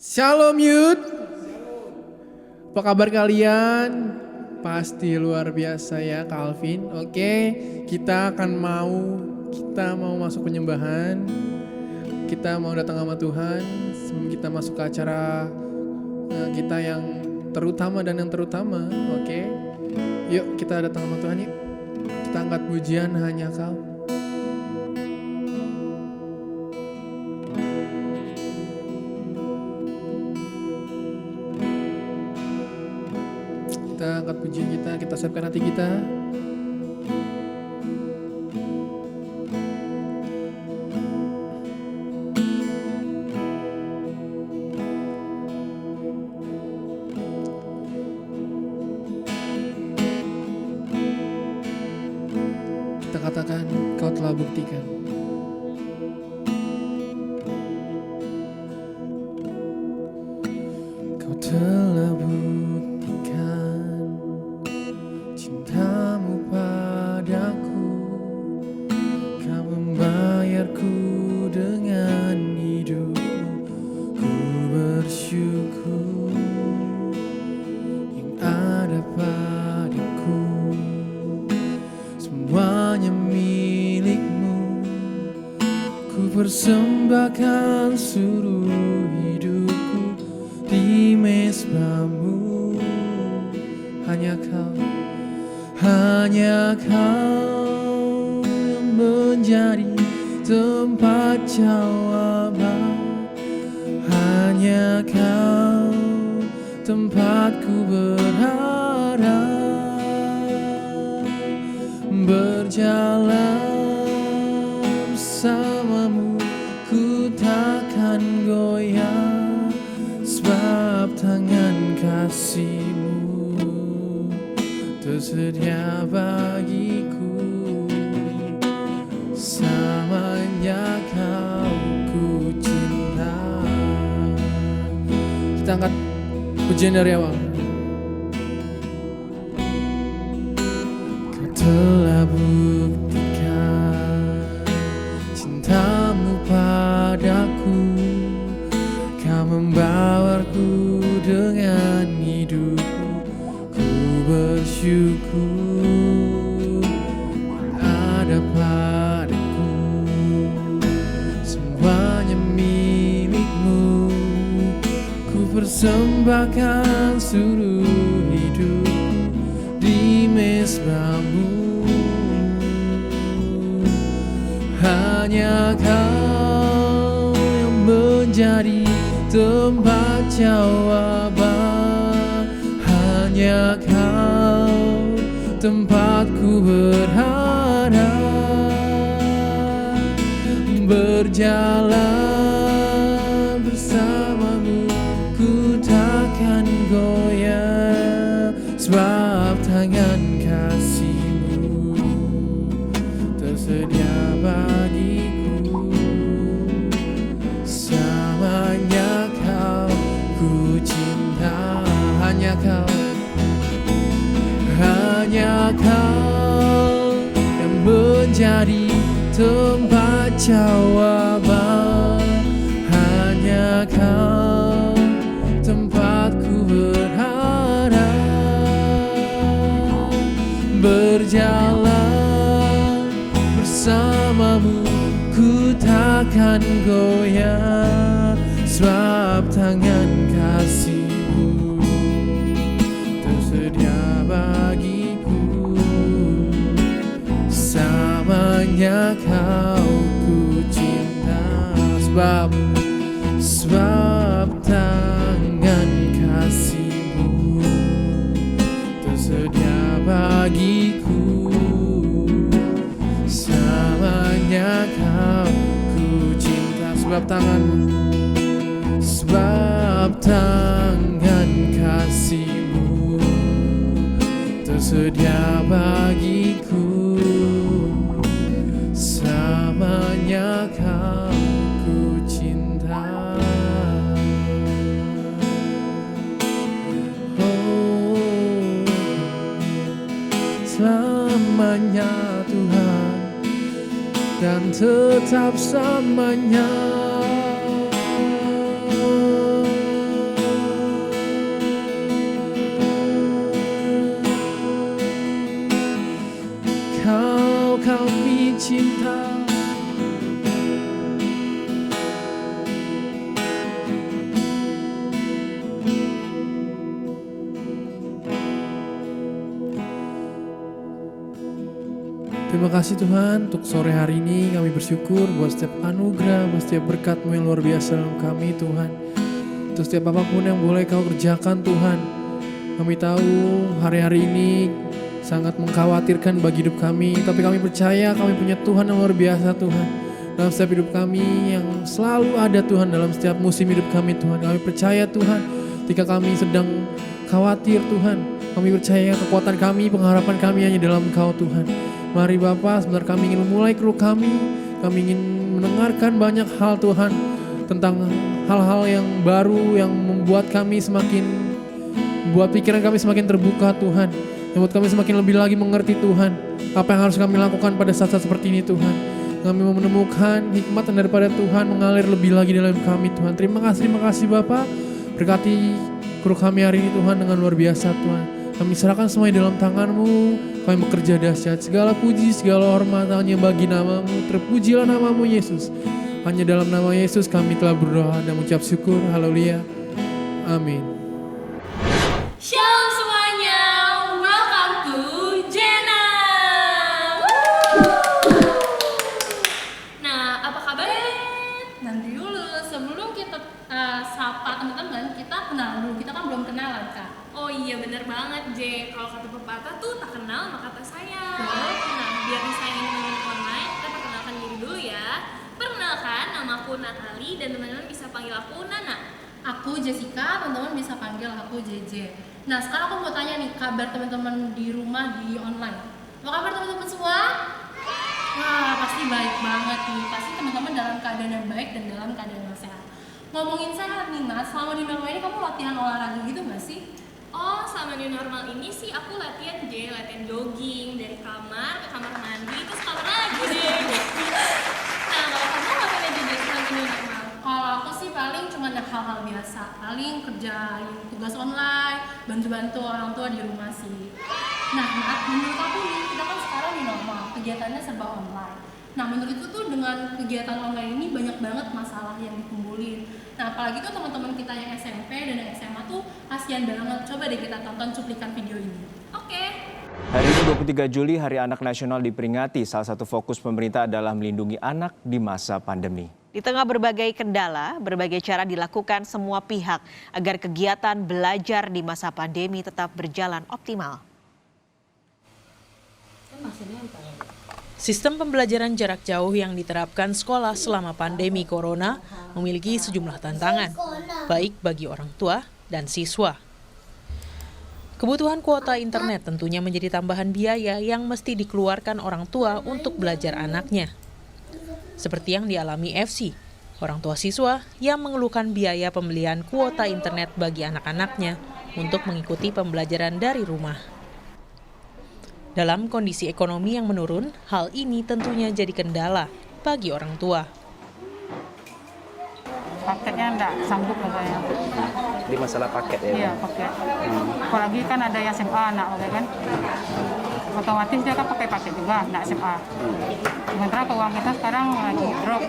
Shalom Yud. Apa kabar kalian? Pasti luar biasa ya Calvin. Oke, kita mau masuk penyembahan. Kita mau datang sama Tuhan. Sebelum kita masuk ke acara kita yang terutama dan yang terutama. Oke, yuk kita datang sama Tuhan yuk. Kita angkat pujian hanya Kau. Kita angkat pujian kita siapkan hati kita. Kita katakan, Kau telah buktikan. Kau telah buktikan cintamu padaku. Kau membayarku dengan hidupku. Ku bersyukur yang ada padaku. Semuanya milikmu. Ku persembahkan seluruh hidupku di mezbamu. Hanya Kau yang menjadi tempat jawaban. Hanya Kau tempatku berharap. Berjalan bersamamu ku takkan goyah, sebab tangan kasih-Mu tersedia bagiku. Samanya Kau ku cinta. Kita angkat pujian dari awal. Kau telah buktikan cintamu padaku. Kau membawaku dengan hidupku. Ku bersyukur ada padaku. Semuanya milikmu. Ku persembahkan seluruh hidupku di mezbamu. Hanya Kau yang menjadi tempat jawaban. Hanya Kau tempatku berharap. Berjalan bersamamu ku takkan goyah, sebab tangan kasih-Mu tersedia bagiku. Samanya Kau ku cinta. Hanya Kau yang menjadi tempat jawaban. Hanya Kau tempatku berharap. Berjalan bersamamu ku takkan goyah, sebab tangan kasih-Mu tersedia bagiku. Samanya Kau ku cinta, sebab tangan kasih-Mu tersedia bagiku. Samanya Kau ku cinta, sebab tangan kasih-Mu tersedia bagiku. Samanya Kau ku cinta. Oh, selamanya Tuhan, dan tetap samanya. Terima kasih Tuhan untuk sore hari ini. Kami bersyukur buat setiap anugerah, buat setiap berkat-Mu yang luar biasa dalam kami Tuhan. Untuk setiap apapun yang boleh Kau kerjakan Tuhan. Kami tahu hari-hari ini sangat mengkhawatirkan bagi hidup kami, tapi kami percaya kami punya Tuhan yang luar biasa Tuhan. Dalam setiap hidup kami yang selalu ada Tuhan, dalam setiap musim hidup kami Tuhan. Kami percaya Tuhan, ketika kami sedang khawatir Tuhan, kami percaya kekuatan kami, pengharapan kami hanya dalam Engkau Tuhan. Mari Bapa, sebentar kami ingin memulai kru kami ingin mendengarkan banyak hal Tuhan, tentang hal-hal yang baru yang membuat pikiran kami semakin terbuka Tuhan, yang membuat kami semakin lebih lagi mengerti Tuhan, apa yang harus kami lakukan pada saat-saat seperti ini Tuhan. Kami mau menemukan hikmat daripada Tuhan mengalir lebih lagi dalam kami Tuhan. Terima kasih Bapa, berkati kru kami hari ini Tuhan dengan luar biasa Tuhan. Kami serahkan semuanya dalam tangan-Mu. Kami bekerja dahsyat. Segala puji, segala hormat hanya bagi nama-Mu. Terpujilah nama-Mu Yesus. Hanya dalam nama Yesus kami telah berdoa dan mengucap syukur. Haleluya. Amin. Shalom semuanya, welcome to Jena. Nah, apa kabarnya? Nanti dulu, sebelum kita sapa teman-teman, kita kenal dulu. Kita kan belum kenalan, Kak. Oh iya, bener banget, J. Kalau kata pepatah tuh tak kenal maka tak sayang. Nah, biar disayangin teman-teman online, kita perkenalkan diri dulu ya. Perkenalkan, namaku Natali dan teman-teman bisa panggil aku Nana. Aku Jessica, teman-teman bisa panggil aku JJ. Nah, sekarang aku mau tanya nih, kabar teman-teman di rumah, di online. Apa kabar teman-teman semua? Wah, pasti baik banget nih. Pasti teman-teman dalam keadaan yang baik dan dalam keadaan yang sehat. Ngomongin sehat nih, Mas, selama di normal ini kamu latihan olahraga gitu gak sih? Oh, selama new normal ini sih aku latihan jogging dari kamar ke kamar mandi terus kamar lagi deh. Nah, kalau kamu ngapain aja deh selama new normal? Kalau aku sih paling cuma hal-hal biasa, paling kerjain tugas online, bantu-bantu orang tua di rumah sih. Nah, menurut aku nih, kita kan sekarang di normal, kegiatannya serba online. Nah, menurut itu tuh dengan kegiatan online ini banyak banget masalah yang dikumpulin. Nah, apalagi tuh teman-teman kita yang SMP dan yang SMA tuh kasihan banget. Coba deh kita tonton cuplikan video ini. Oke. Hari ini 23 Juli, Hari Anak Nasional diperingati. Salah satu fokus pemerintah adalah melindungi anak di masa pandemi. Di tengah berbagai kendala, berbagai cara dilakukan semua pihak agar kegiatan belajar di masa pandemi tetap berjalan optimal. Sistem pembelajaran jarak jauh yang diterapkan sekolah selama pandemi corona memiliki sejumlah tantangan, baik bagi orang tua dan siswa. Kebutuhan kuota internet tentunya menjadi tambahan biaya yang mesti dikeluarkan orang tua untuk belajar anaknya. Seperti yang dialami FC, orang tua siswa yang mengeluhkan biaya pembelian kuota internet bagi anak-anaknya untuk mengikuti pembelajaran dari rumah. Dalam kondisi ekonomi yang menurun, hal ini tentunya jadi kendala bagi orang tua. Paketnya enggak sanggup saya. Di masalah paket ya? Iya, paket. Apalagi kan ada yang SMA anak, kan? Otomatis dia kan pakai paket juga, anak SMA. Sementara keuangan kita sekarang lagi drop.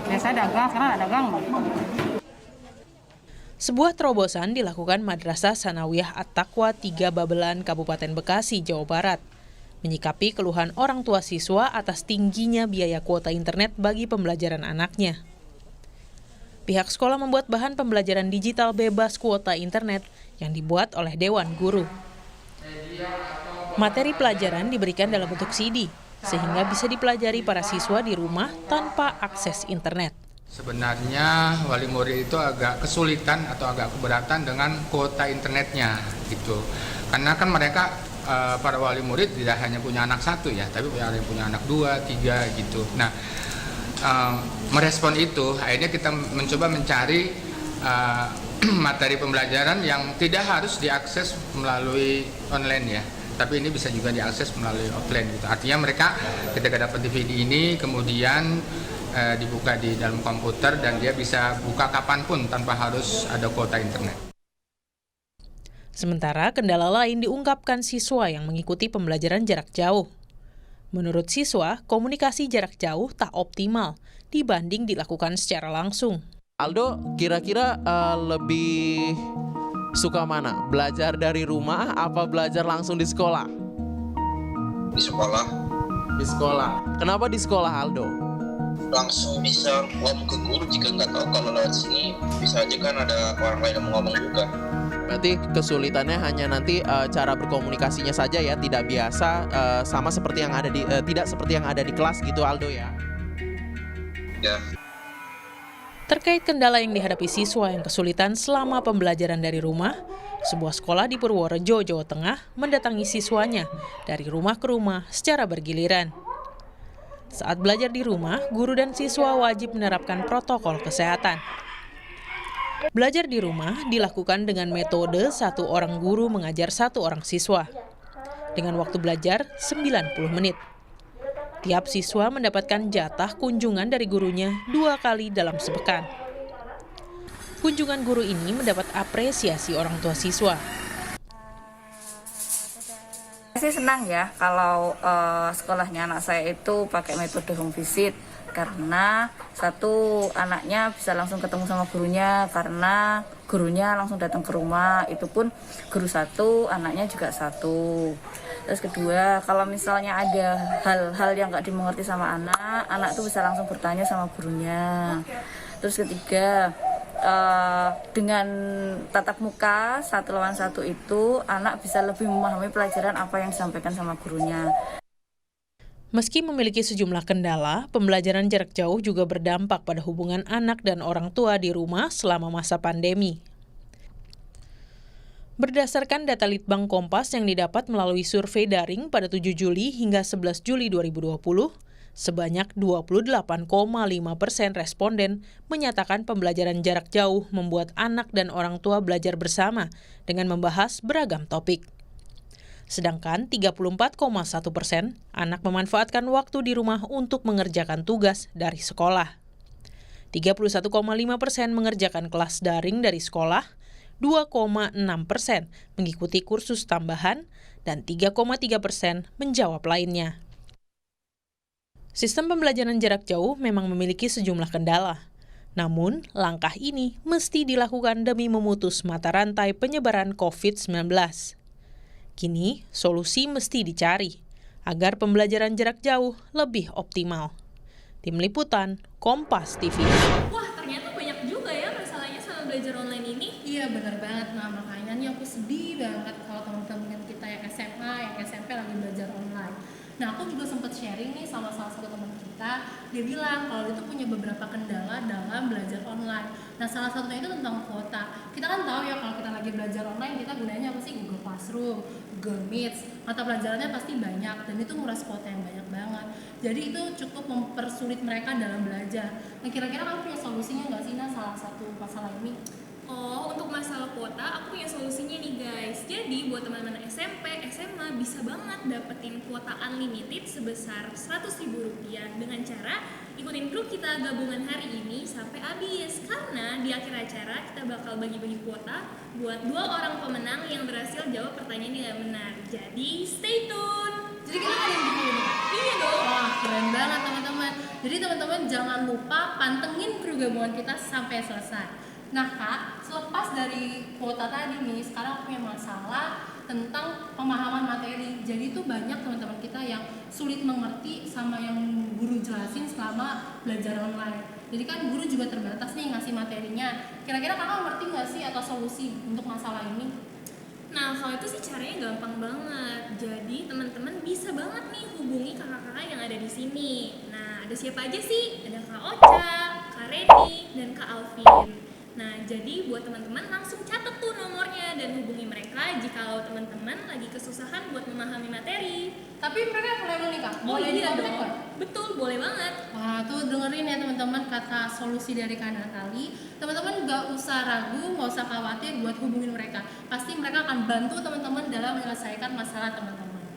Biasa dagang, sekarang ada dagang. Sebuah terobosan dilakukan Madrasah Sanawiyah At-Taqwa 3 Babelan, Kabupaten Bekasi, Jawa Barat, menyikapi keluhan orang tua siswa atas tingginya biaya kuota internet bagi pembelajaran anaknya. Pihak sekolah membuat bahan pembelajaran digital bebas kuota internet yang dibuat oleh Dewan Guru. Materi pelajaran diberikan dalam bentuk CD, sehingga bisa dipelajari para siswa di rumah tanpa akses internet. Sebenarnya wali murid itu agak kesulitan atau agak keberatan dengan kuota internetnya gitu. Karena kan mereka para wali murid tidak hanya punya anak satu ya, tapi punya anak 2, 3 gitu. Nah, merespon itu akhirnya kita mencoba mencari materi pembelajaran yang tidak harus diakses melalui online ya, tapi ini bisa juga diakses melalui offline gitu. Artinya mereka ketika dapat DVD ini kemudian dibuka di dalam komputer dan dia bisa buka kapanpun tanpa harus ada kuota internet. Sementara kendala lain diungkapkan siswa yang mengikuti pembelajaran jarak jauh. Menurut siswa, komunikasi jarak jauh tak optimal dibanding dilakukan secara langsung. Aldo, kira-kira lebih suka mana? Belajar dari rumah apa belajar langsung di sekolah? Di sekolah. Di sekolah. Kenapa di sekolah, Aldo? Langsung bisa ngomong ke guru. Jika nggak tahu, kalau lewat sini bisa aja kan ada orang lain yang mau ngomong juga. Berarti kesulitannya hanya nanti cara berkomunikasinya saja ya, tidak biasa sama seperti yang ada di tidak seperti yang ada di kelas gitu, Aldo ya. Ya. Terkait kendala yang dihadapi siswa yang kesulitan selama pembelajaran dari rumah, sebuah sekolah di Purworejo, Jawa Tengah mendatangi siswanya dari rumah ke rumah secara bergiliran. Saat belajar di rumah, guru dan siswa wajib menerapkan protokol kesehatan. Belajar di rumah dilakukan dengan metode satu orang guru mengajar satu orang siswa, dengan waktu belajar 90 menit. Tiap siswa mendapatkan jatah kunjungan dari gurunya 2 kali dalam sepekan. Kunjungan guru ini mendapat apresiasi orang tua siswa. Saya senang ya kalau sekolahnya anak saya itu pakai metode home visit, karena satu, anaknya bisa langsung ketemu sama gurunya karena gurunya langsung datang ke rumah, itu pun guru satu, anaknya juga satu. Terus kedua, kalau misalnya ada hal-hal yang nggak dimengerti sama anak, anak tuh bisa langsung bertanya sama gurunya. Terus ketiga, dengan tatap muka 1-1 itu, anak bisa lebih memahami pelajaran apa yang disampaikan sama gurunya. Meski memiliki sejumlah kendala, pembelajaran jarak jauh juga berdampak pada hubungan anak dan orang tua di rumah selama masa pandemi. Berdasarkan data Litbang Kompas yang didapat melalui survei daring pada 7 Juli hingga 11 Juli 2020, sebanyak 28,5% responden menyatakan pembelajaran jarak jauh membuat anak dan orang tua belajar bersama dengan membahas beragam topik. Sedangkan 34,1% anak memanfaatkan waktu di rumah untuk mengerjakan tugas dari sekolah. 31,5% mengerjakan kelas daring dari sekolah, 2,6% mengikuti kursus tambahan, dan 3,3% menjawab lainnya. Sistem pembelajaran jarak jauh memang memiliki sejumlah kendala. Namun, langkah ini mesti dilakukan demi memutus mata rantai penyebaran COVID-19. Kini, solusi mesti dicari agar pembelajaran jarak jauh lebih optimal. Tim Liputan, Kompas TV. Wah, ternyata banyak juga ya masalahnya sama belajar online ini. Iya benar banget. Nah makanya nih aku sedih banget kalau teman-teman kita yang SMA, yang SMP lagi belajar online. Nah aku juga sempat sharing nih sama salah satu teman kita. Dia bilang kalau dia tuh punya beberapa kendala dalam belajar online. Nah salah satunya itu tentang kuota. Kita kan tahu ya kalau kita lagi belajar online kita gunanya apa sih? Google Classroom, Google Meet. Mata pelajarannya pasti banyak dan itu nguras kuota yang banyak banget. Jadi itu cukup mempersulit mereka dalam belajar. Nah kira-kira kamu punya solusinya nggak sih Nah salah satu masalah ini? Oh, untuk masalah kuota, aku punya solusinya nih guys. Jadi buat teman-teman SMP, SMA bisa banget dapetin kuota unlimited sebesar Rp100.000 dengan cara ikutin grup kita gabungan hari ini sampai habis. Karena di akhir acara kita bakal bagi-bagi kuota buat 2 orang pemenang yang berhasil jawab pertanyaan dengan benar. Jadi stay tune. Jadi kita ada yang bikin ini? Iya dong. Wah keren banget teman-teman. Jadi teman-teman jangan lupa pantengin kru gabungan kita sampai selesai. Nah Kak, selepas dari kuota tadi nih, sekarang aku punya masalah tentang pemahaman materi. Jadi itu banyak teman-teman kita yang sulit mengerti sama yang guru jelasin selama belajar online. Jadi kan guru juga terbatas nih ngasih materinya. Kira-kira kakak ngerti nggak sih atau solusi untuk masalah ini? Nah, kalau itu sih caranya gampang banget. Jadi teman-teman bisa banget nih hubungi kakak-kakak yang ada di sini. Nah, ada siapa aja sih? Ada Kak Ocha, Kak Reni, dan Kak Alvin. Nah, jadi buat teman-teman langsung catat tuh nomornya dan hubungi mereka jika teman-teman lagi kesusahan buat memahami materi. Tapi mereka boleh nih Kak? Boleh iya dikontak dong. kan? Betul, boleh banget. Wah tuh dengerin ya teman-teman kata solusi dari Kak Natali. Teman-teman gak usah ragu, gak usah khawatir buat hubungin mereka. Pasti mereka akan bantu teman-teman dalam menyelesaikan masalah teman-teman.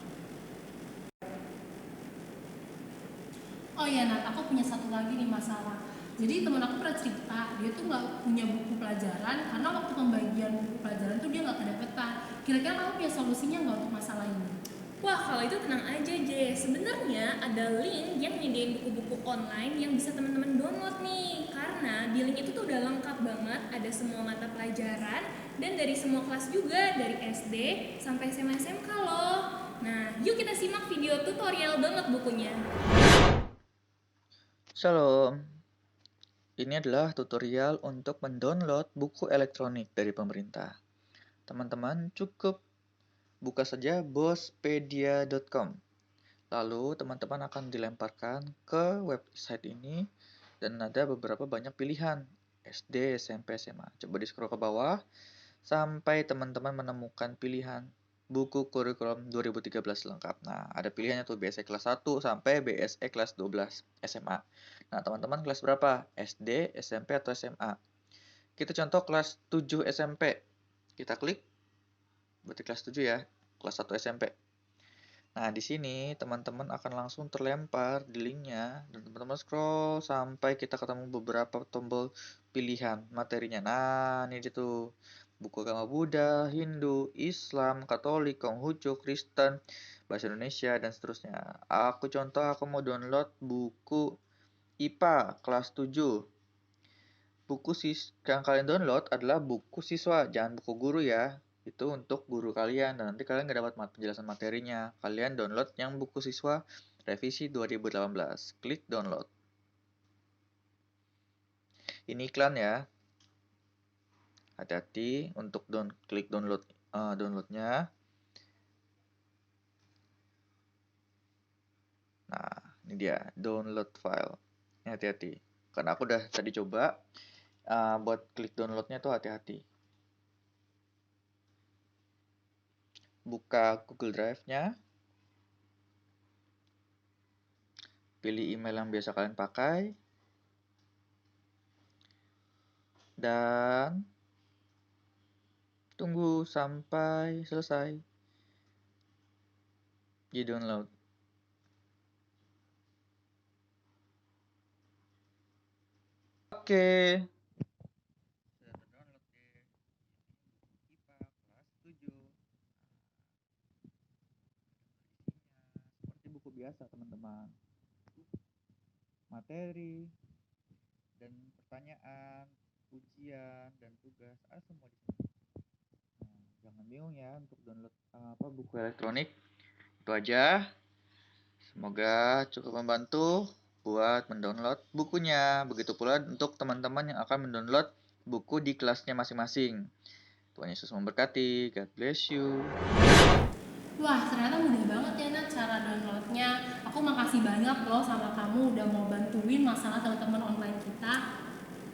Oh iya Nat, aku punya satu lagi nih masalah. Jadi teman aku pernah cerita, dia tuh nggak punya buku pelajaran karena waktu pembagian buku pelajaran tuh dia nggak kedapetan. Kira-kira kamu punya solusinya nggak untuk masalah ini? Wah, kalau itu tenang aja, Jay. Sebenarnya ada link yang nyediain buku-buku online yang bisa teman-teman download nih. Karena di link itu tuh udah lengkap banget, ada semua mata pelajaran dan dari semua kelas juga, dari SD sampai SMA SMK loh. Nah, yuk kita simak video tutorial download bukunya. Shalom, ini adalah tutorial untuk mendownload buku elektronik dari pemerintah. Teman-teman cukup buka saja bospedia.com. Lalu teman-teman akan dilemparkan ke website ini dan ada beberapa banyak pilihan SD, SMP, SMA. Coba di scroll ke bawah sampai teman-teman menemukan pilihan buku kurikulum 2013 lengkap. Nah, ada pilihannya tuh BSE kelas 1 sampai BSE kelas 12 SMA. Nah, teman-teman kelas berapa? SD, SMP, atau SMA? Kita contoh kelas 7 SMP. Kita klik. Berarti kelas 7 ya. Kelas 1 SMP. Nah, di sini teman-teman akan langsung terlempar di linknya. Dan teman-teman scroll sampai kita ketemu beberapa tombol pilihan materinya. Nah, ini dia tuh. Buku agama Buddha, Hindu, Islam, Katolik, Konghucu, Kristen, bahasa Indonesia, dan seterusnya. Aku mau download buku IPA kelas 7. Buku yang kalian download adalah buku siswa, jangan buku guru ya. Itu untuk guru kalian, dan nanti kalian nggak dapat penjelasan materinya. Kalian download yang buku siswa revisi 2018. Klik download. Ini iklan ya. Hati-hati untuk klik downloadnya. Nah, ini dia download file. Ini hati-hati. Karena aku udah tadi coba buat klik downloadnya tuh hati-hati. Buka Google Drive-nya. Pilih email yang biasa kalian pakai. Dan tunggu sampai selesai di download. Oke. Sudah terdownload deh. IPA kelas 7. Seperti buku biasa, teman-teman. Materi dan pertanyaan, ujian dan tugas ada semua di sini. Jangan bingung ya untuk download buku elektronik. Itu aja. Semoga cukup membantu buat mendownload bukunya. Begitu pula untuk teman-teman yang akan mendownload buku di kelasnya masing-masing. Tuhan Yesus memberkati. God bless you. Wah, ternyata mudah banget ya Nat cara downloadnya. Aku makasih banyak loh sama kamu udah mau bantuin masalah teman-teman online kita.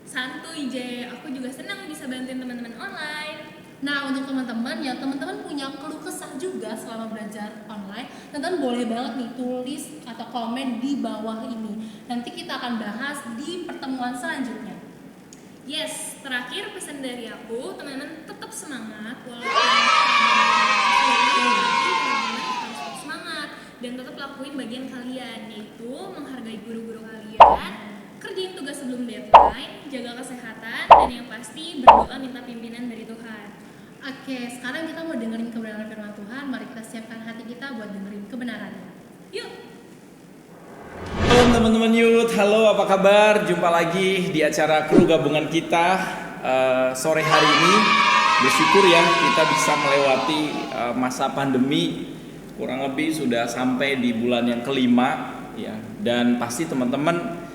Santuy, J. Aku juga senang bisa bantuin teman-teman online. Nah, untuk teman-teman yang teman-teman punya keluh kesah juga selama belajar online, teman-teman boleh banget nih tulis atau komen di bawah ini. Nanti kita akan bahas di pertemuan selanjutnya. Yes, terakhir pesan dari aku, teman-teman tetap semangat walaupun harus tetap semangat dan tetap lakuin bagian kalian, yaitu menghargai guru-guru kalian, kerjain tugas sebelum deadline, jaga kesehatan, dan yang pasti berdoa minta pimpinan dari Tuhan. Oke, sekarang kita mau dengerin kebenaran firman Tuhan. Mari kita siapkan hati kita buat dengerin kebenarannya. Yuk! Halo teman-teman Youth, halo apa kabar? Jumpa lagi di acara kru gabungan kita sore hari ini. Bersyukur ya kita bisa melewati masa pandemi. Kurang lebih sudah sampai di bulan yang kelima ya. Dan pasti teman-teman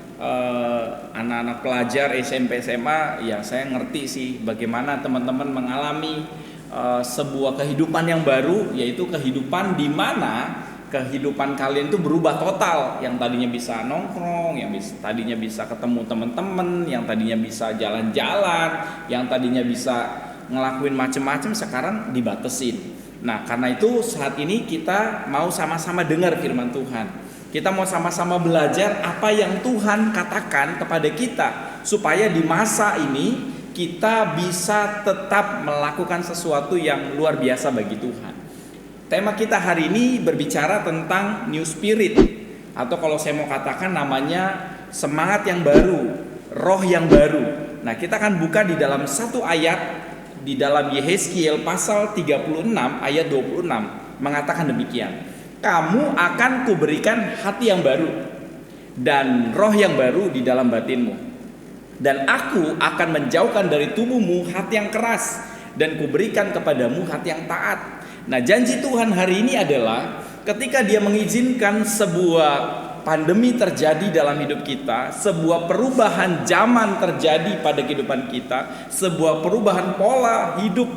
anak-anak pelajar SMP SMA ya saya ngerti sih bagaimana teman-teman mengalami sebuah kehidupan yang baru, yaitu kehidupan di mana kehidupan kalian itu berubah total. Yang tadinya bisa nongkrong, yang tadinya bisa ketemu teman-teman, yang tadinya bisa jalan-jalan, yang tadinya bisa ngelakuin macem-macem, sekarang dibatesin. Nah, karena itu saat ini kita mau sama-sama dengar firman Tuhan. Kita mau sama-sama belajar apa yang Tuhan katakan kepada kita, supaya di masa ini kita bisa tetap melakukan sesuatu yang luar biasa bagi Tuhan. Tema kita hari ini berbicara tentang New Spirit, atau kalau saya mau katakan namanya semangat yang baru, roh yang baru. Nah, kita akan buka di dalam satu ayat di dalam Yehezkiel pasal 36 ayat 26 mengatakan demikian. Kamu akan kuberikan hati yang baru dan roh yang baru di dalam batinmu. Dan aku akan menjauhkan dari tubuhmu hati yang keras dan kuberikan kepadamu hati yang taat. Nah, janji Tuhan hari ini adalah ketika Dia mengizinkan sebuah pandemi terjadi dalam hidup kita, sebuah perubahan zaman terjadi pada kehidupan kita, sebuah perubahan pola hidup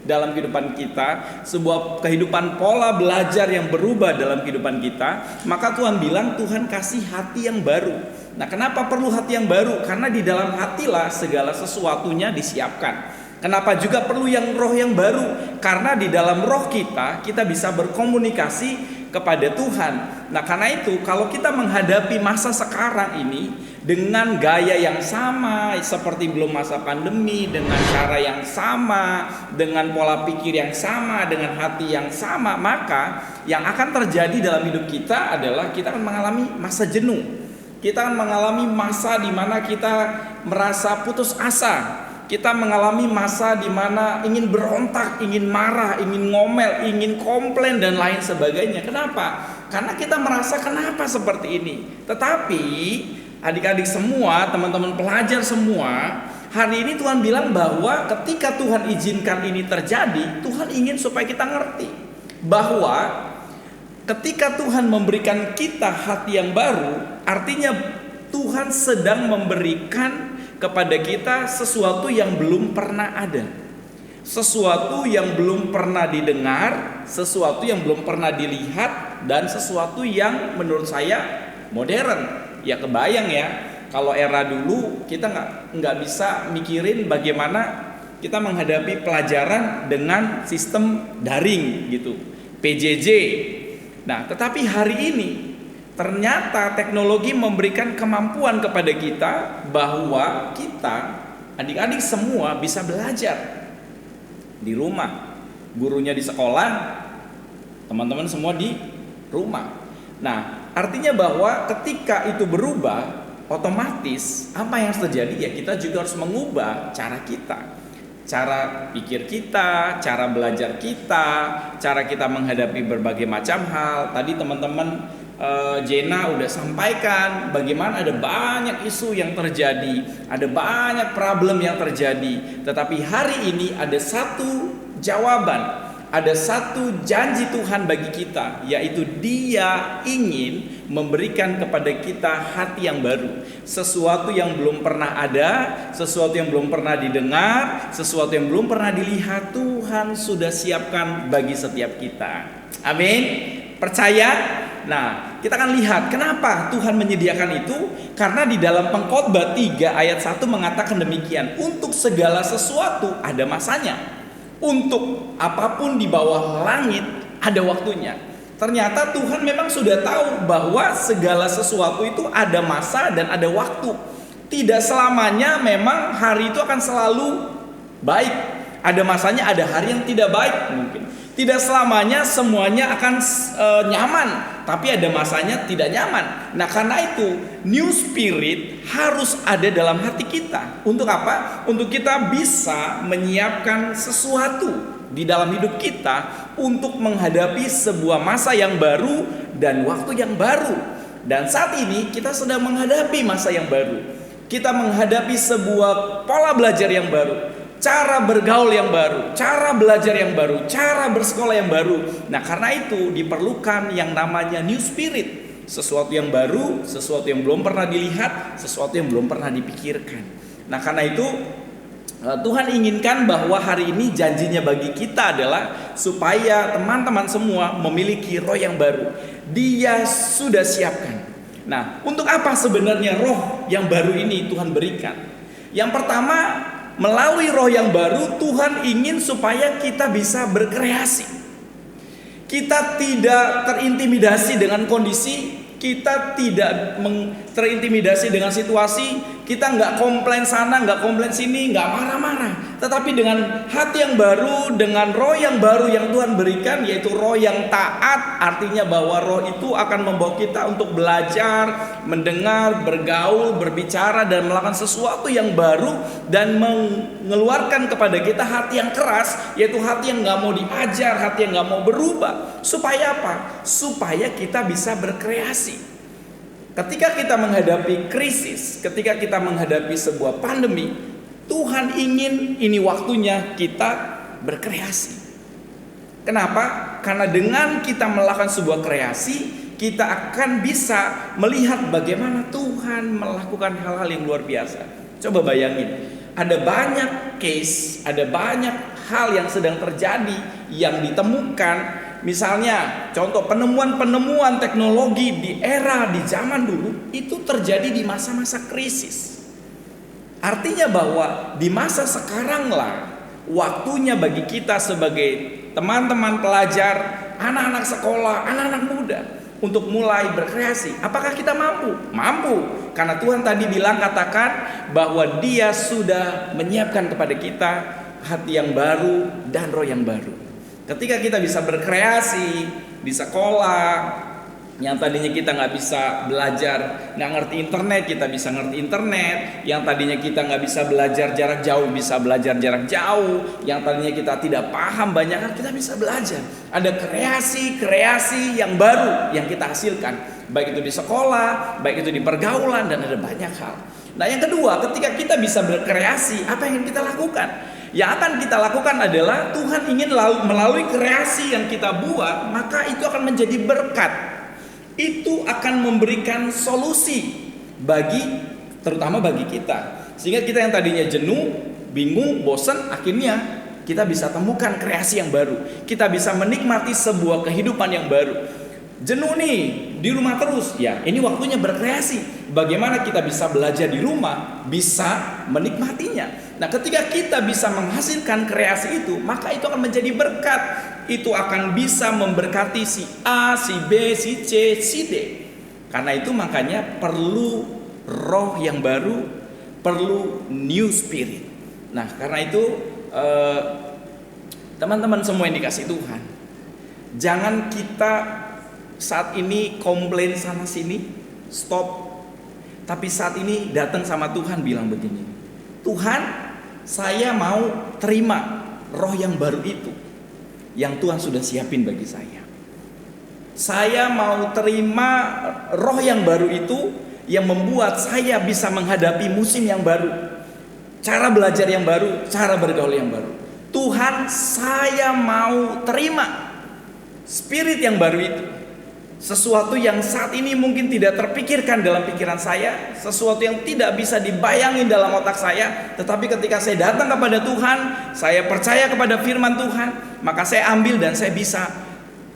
dalam kehidupan kita, sebuah kehidupan pola belajar yang berubah dalam kehidupan kita, maka Tuhan bilang Tuhan kasih hati yang baru. Nah, kenapa perlu hati yang baru? Karena di dalam hatilah segala sesuatunya disiapkan. Kenapa juga perlu roh yang baru? Karena di dalam roh kita bisa berkomunikasi kepada Tuhan. Nah, karena itu kalau kita menghadapi masa sekarang ini dengan gaya yang sama seperti belum masa pandemi, dengan cara yang sama, dengan pola pikir yang sama, dengan hati yang sama, maka yang akan terjadi dalam hidup kita adalah kita akan mengalami masa jenuh. Kita akan mengalami masa di mana kita merasa putus asa. Kita mengalami masa di mana ingin berontak, ingin marah, ingin ngomel, ingin komplain dan lain sebagainya. Kenapa? Karena kita merasa kenapa seperti ini. Tetapi adik-adik semua, teman-teman pelajar semua, hari ini Tuhan bilang bahwa ketika Tuhan izinkan ini terjadi, Tuhan ingin supaya kita ngerti bahwa ketika Tuhan memberikan kita hati yang baru, artinya Tuhan sedang memberikan kepada kita sesuatu yang belum pernah ada, sesuatu yang belum pernah didengar, sesuatu yang belum pernah dilihat, dan sesuatu yang menurut saya modern. Ya kebayang ya, kalau era dulu kita nggak bisa mikirin bagaimana kita menghadapi pelajaran dengan sistem daring gitu, PJJ. Nah, tetapi hari ini ternyata teknologi memberikan kemampuan kepada kita bahwa kita, adik-adik semua bisa belajar di rumah. Gurunya di sekolah, teman-teman semua di rumah. Nah, artinya bahwa ketika itu berubah, otomatis apa yang terjadi? Ya kita juga harus mengubah cara kita. Cara pikir kita, cara belajar kita, cara kita menghadapi berbagai macam hal. Tadi teman-teman Jena udah sampaikan bagaimana ada banyak isu yang terjadi, ada banyak problem yang terjadi. Tetapi hari ini ada satu jawaban, ada satu janji Tuhan bagi kita, yaitu Dia ingin memberikan kepada kita hati yang baru. Sesuatu yang belum pernah ada, sesuatu yang belum pernah didengar, sesuatu yang belum pernah dilihat, Tuhan sudah siapkan bagi setiap kita. Amin. Percaya? Nah, kita akan lihat kenapa Tuhan menyediakan itu. Karena di dalam Pengkhotbah 3 ayat 1 mengatakan demikian, untuk segala sesuatu ada masanya, untuk apapun di bawah langit ada waktunya. Ternyata Tuhan memang sudah tahu bahwa segala sesuatu itu ada masa dan ada waktu. Tidak selamanya memang hari itu akan selalu baik. Ada masanya, ada hari yang tidak baik mungkin. Tidak selamanya semuanya akan nyaman, tapi ada masanya tidak nyaman. Nah, karena itu new spirit harus ada dalam hati kita. Untuk apa? Untuk kita bisa menyiapkan sesuatu di dalam hidup kita untuk menghadapi sebuah masa yang baru dan waktu yang baru. Dan saat ini kita sedang menghadapi masa yang baru. Kita menghadapi sebuah pola belajar yang baru, cara bergaul yang baru, cara belajar yang baru, cara bersekolah yang baru. Nah, karena itu diperlukan yang namanya new spirit. Sesuatu yang baru, sesuatu yang belum pernah dilihat, sesuatu yang belum pernah dipikirkan. Nah, karena itu Tuhan inginkan bahwa hari ini janjinya bagi kita adalah supaya teman-teman semua memiliki roh yang baru. Dia sudah siapkan. Nah, untuk apa sebenarnya roh yang baru ini Tuhan berikan? Yang pertama, melalui roh yang baru Tuhan ingin supaya kita bisa berkreasi. Kita tidak terintimidasi dengan kondisi, kita tidak terintimidasi dengan situasi, kita nggak komplain sana, nggak komplain sini, nggak marah-marah. Tetapi dengan hati yang baru, dengan roh yang baru yang Tuhan berikan, yaitu roh yang taat, artinya bahwa roh itu akan membawa kita untuk belajar, mendengar, bergaul, berbicara, dan melakukan sesuatu yang baru, dan mengeluarkan kepada kita hati yang keras, yaitu hati yang nggak mau diajar, hati yang nggak mau berubah. Supaya apa? Supaya kita bisa berkreasi. Ketika kita menghadapi krisis, ketika kita menghadapi sebuah pandemi, Tuhan ingin ini waktunya kita berkreasi. Kenapa? Karena dengan kita melakukan sebuah kreasi, kita akan bisa melihat bagaimana Tuhan melakukan hal-hal yang luar biasa. Coba bayangin, ada banyak case, ada banyak hal yang sedang terjadi, yang ditemukan. Misalnya, contoh penemuan-penemuan teknologi di zaman dulu, itu terjadi di masa-masa krisis. Artinya bahwa di masa sekaranglah waktunya bagi kita sebagai teman-teman pelajar, anak-anak sekolah, anak-anak muda untuk mulai berkreasi. Apakah kita mampu? Mampu. Karena Tuhan tadi bilang, katakan bahwa Dia sudah menyiapkan kepada kita hati yang baru dan roh yang baru. Ketika kita bisa berkreasi di sekolah, yang tadinya kita nggak bisa belajar, nggak ngerti internet, kita bisa ngerti internet. Yang tadinya kita nggak bisa belajar jarak jauh, bisa belajar jarak jauh. Yang tadinya kita tidak paham banyak hal, kita bisa belajar. Ada kreasi-kreasi yang baru yang kita hasilkan, baik itu di sekolah, baik itu di pergaulan, dan ada banyak hal. Nah, yang kedua, ketika kita bisa berkreasi, apa yang kita lakukan? Yang akan kita lakukan adalah Tuhan ingin melalui kreasi yang kita buat, maka itu akan menjadi berkat. Itu akan memberikan solusi terutama bagi kita. Sehingga kita yang tadinya jenuh, bingung, bosan, akhirnya kita bisa temukan kreasi yang baru. Kita bisa menikmati sebuah kehidupan yang baru. Jenuh nih, di rumah terus. Ya, ini waktunya berkreasi. Bagaimana kita bisa belajar di rumah, bisa menikmatinya. Nah, ketika kita bisa menghasilkan kreasi itu, maka itu akan menjadi berkat. Itu akan bisa memberkati si A, si B, si C, si D. Karena itu makanya perlu roh yang baru, perlu new spirit. Nah, karena itu teman-teman semua yang dikasih Tuhan, jangan kita saat ini komplain sana sini, stop. Tapi saat ini datang sama Tuhan bilang begini, Tuhan, saya mau terima roh yang baru itu yang Tuhan sudah siapin bagi saya. Saya mau terima roh yang baru itu yang membuat saya bisa menghadapi musim yang baru, cara belajar yang baru, cara bergaul yang baru. Tuhan, saya mau terima spirit yang baru itu. Sesuatu yang saat ini mungkin tidak terpikirkan dalam pikiran saya, sesuatu yang tidak bisa dibayangin dalam otak saya, tetapi ketika saya datang kepada Tuhan, saya percaya kepada firman Tuhan, maka saya ambil dan saya bisa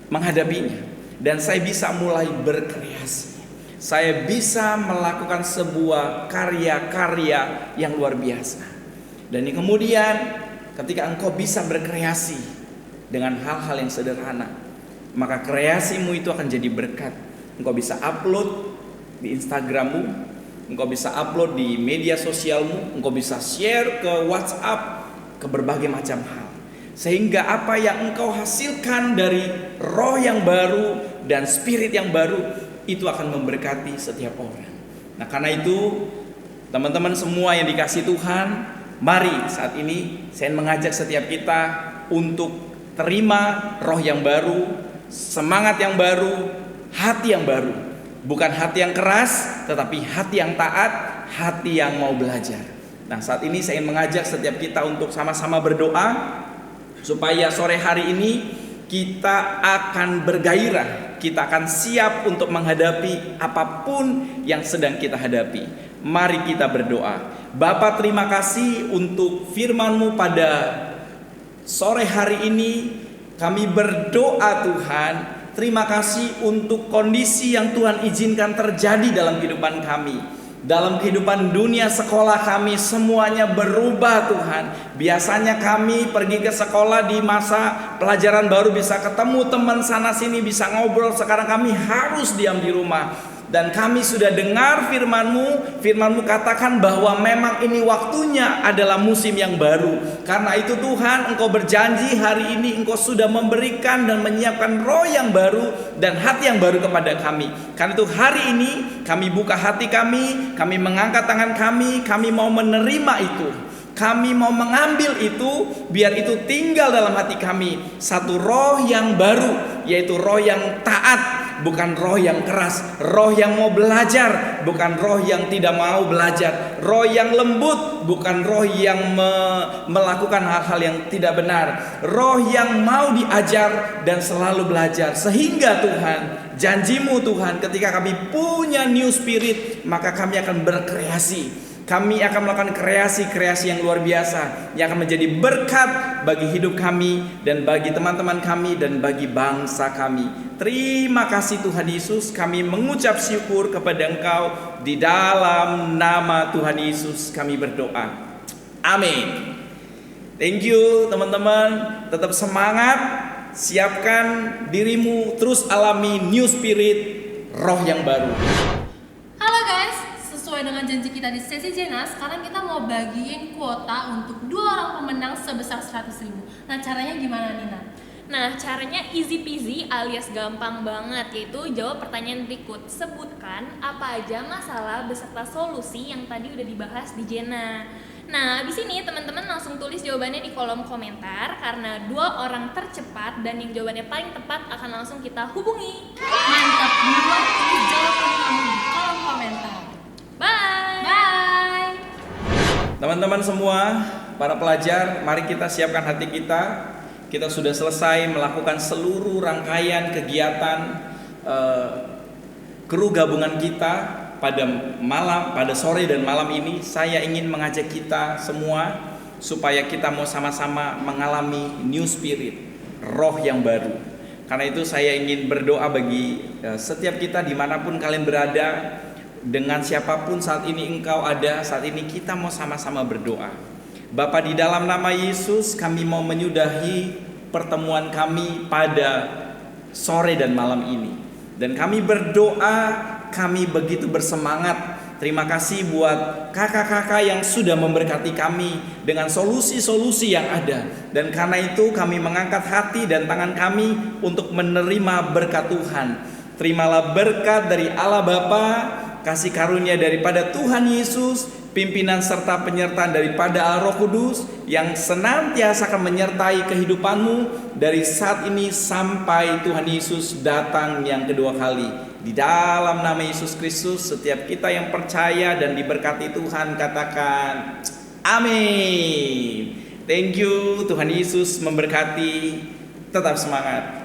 menghadapinya. Dan saya bisa mulai berkreasi. Saya bisa melakukan sebuah karya-karya yang luar biasa. Dan kemudian ketika engkau bisa berkreasi dengan hal-hal yang sederhana, maka kreasimu itu akan jadi berkat. Engkau bisa upload di Instagrammu, engkau bisa upload di media sosialmu, engkau bisa share ke WhatsApp, ke berbagai macam hal. Sehingga apa yang engkau hasilkan dari roh yang baru dan spirit yang baru itu akan memberkati setiap orang. Nah, karena itu teman-teman semua yang dikasih Tuhan, mari saat ini saya mengajak setiap kita untuk terima roh yang baru, semangat yang baru, hati yang baru. Bukan hati yang keras, tetapi hati yang taat, hati yang mau belajar. Nah, saat ini saya ingin mengajak setiap kita untuk sama-sama berdoa supaya sore hari ini kita akan bergairah, kita akan siap untuk menghadapi apapun yang sedang kita hadapi. Mari kita berdoa. Bapa, terima kasih untuk firman-Mu pada sore hari ini. Kami berdoa Tuhan, terima kasih untuk kondisi yang Tuhan izinkan terjadi dalam kehidupan kami. Dalam kehidupan dunia sekolah kami semuanya berubah Tuhan. Biasanya kami pergi ke sekolah di masa pelajaran baru bisa ketemu teman sana sini, bisa ngobrol. Sekarang kami harus diam di rumah. Dan kami sudah dengar firman-Mu. Firman-Mu katakan bahwa memang ini waktunya adalah musim yang baru. Karena itu Tuhan, Engkau berjanji hari ini Engkau sudah memberikan dan menyiapkan roh yang baru dan hati yang baru kepada kami. Karena itu hari ini kami buka hati kami mengangkat tangan kami mau menerima itu. Kami mau mengambil itu, biar itu tinggal dalam hati kami. Satu roh yang baru, yaitu roh yang taat bukan roh yang keras. Roh yang mau belajar, bukan roh yang tidak mau belajar. Roh yang lembut, bukan roh yang melakukan hal-hal yang tidak benar. Roh yang mau diajar dan selalu belajar. Sehingga Tuhan, janji-Mu Tuhan, ketika kami punya new spirit, maka kami akan berkreasi. Kami akan melakukan kreasi-kreasi yang luar biasa, yang akan menjadi berkat bagi hidup kami dan bagi teman-teman kami dan bagi bangsa kami. Terima kasih Tuhan Yesus, kami mengucap syukur kepada Engkau. Di dalam nama Tuhan Yesus kami berdoa. Amin. Thank you teman-teman, tetap semangat, siapkan dirimu, terus alami new spirit, roh yang baru. Halo guys, sesuai dengan janji kita di sesi Jena, sekarang kita mau bagiin kuota untuk 2 orang pemenang sebesar 100.000. Nah, caranya gimana Nina? Nah, caranya easy peasy alias gampang banget, yaitu jawab pertanyaan berikut. Sebutkan apa aja masalah beserta solusi yang tadi udah dibahas di Jena. Nah, abis ini teman-teman langsung tulis jawabannya di kolom komentar, karena 2 orang tercepat dan yang jawabannya paling tepat akan langsung kita hubungi. Mantap, buruan tulis jawaban kamu di kolom komentar. Bye! Bye! Teman-teman semua, para pelajar, mari kita siapkan hati kita. Kita sudah selesai melakukan seluruh rangkaian kegiatan kru gabungan kita pada sore dan malam ini. Saya ingin mengajak kita semua supaya kita mau sama-sama mengalami new spirit, roh yang baru. Karena itu saya ingin berdoa bagi setiap kita dimanapun kalian berada, dengan siapapun saat ini engkau ada, saat ini kita mau sama-sama berdoa. Bapa, di dalam nama Yesus kami mau menyudahi pertemuan kami pada sore dan malam ini. Dan kami berdoa, kami begitu bersemangat. Terima kasih buat kakak-kakak yang sudah memberkati kami dengan solusi-solusi yang ada. Dan karena itu kami mengangkat hati dan tangan kami untuk menerima berkat Tuhan. Terimalah berkat dari Allah Bapa, kasih karunia daripada Tuhan Yesus, pimpinan serta penyertaan daripada Allah Roh Kudus yang senantiasa akan menyertai kehidupanmu dari saat ini sampai Tuhan Yesus datang yang kedua kali. Di dalam nama Yesus Kristus, setiap kita yang percaya dan diberkati Tuhan katakan amin. Thank you, Tuhan Yesus memberkati. Tetap semangat.